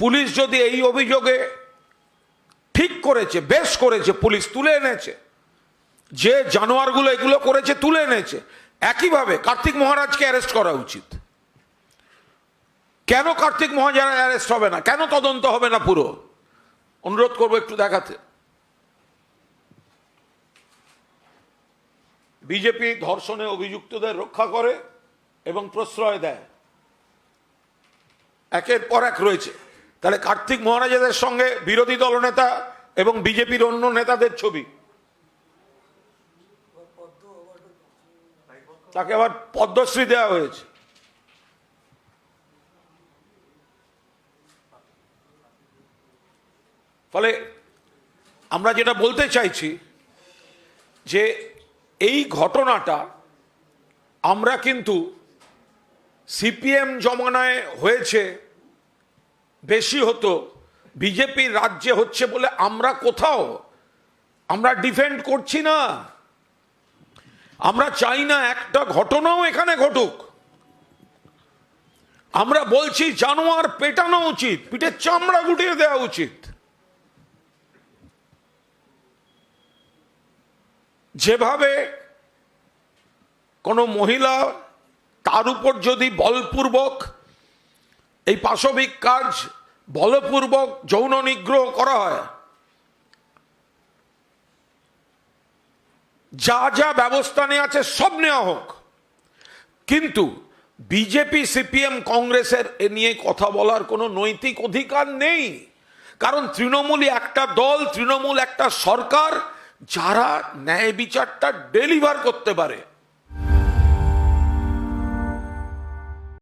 Police যদি এই অভিযোগে ঠিক করেছে, বেশ করেছে, পুলিশ তুলে এনেছে, যে জানোয়ারগুলো এগুলো করেছে তুলে এনেছে, একইভাবে কার্তিক মহারাজকে অ্যারেস্ট করা উচিত। কেন কার্তিক মহারাজ অ্যারেস্ট হবে না? কেন তদন্ত হবে না? পুরো অনুরোধ করবো একটু দেখাতে। বিজেপি ধর্ষণে অভিযুক্তদের রক্ষা করে এবং প্রশ্রয় দেয়, একের পর এক রয়েছে। তাহলে কার্তিক মহারাজের সঙ্গে বিরোধী দলনেতা এবং বিজেপির অন্য নেতাদের ছবি, তাকে আবার পদ্মশ্রী দেওয়া হয়েছে। ফলে আমরা যেটা বলতে চাইছি যে এই ঘটনাটা আমরা কিন্তু সিপিএম জমানায় হয়েছে, বেশি হতো, বিজেপির রাজ্যে হচ্ছে বলে আমরা কোথাও আমরা ডিফেন্ড করছি না। আমরা চাই না একটা ঘটনাও এখানে ঘটুক। আমরা বলছি জানোয়ার পেটানো উচিত, পিঠের চামড়া গুটিয়ে দেওয়া উচিত। যেভাবে কোনো মহিলা, তার উপর যদি বলপূর্বক এই পাশবিক কাজ, বলপূর্বক যৌন নিগ্রহ করা হয়, যা যা ব্যবস্থা নেওয়া আছে সব নেওয়া হোক। কিন্তু বিজেপি, সিপিএম, কংগ্রেসের এ নিয়ে কথা বলার কোনো নৈতিক অধিকার নেই। কারণ তৃণমূলই একটা দল, তৃণমূল একটা সরকার যারা ন্যায় বিচারটা ডেলিভার করতে পারে।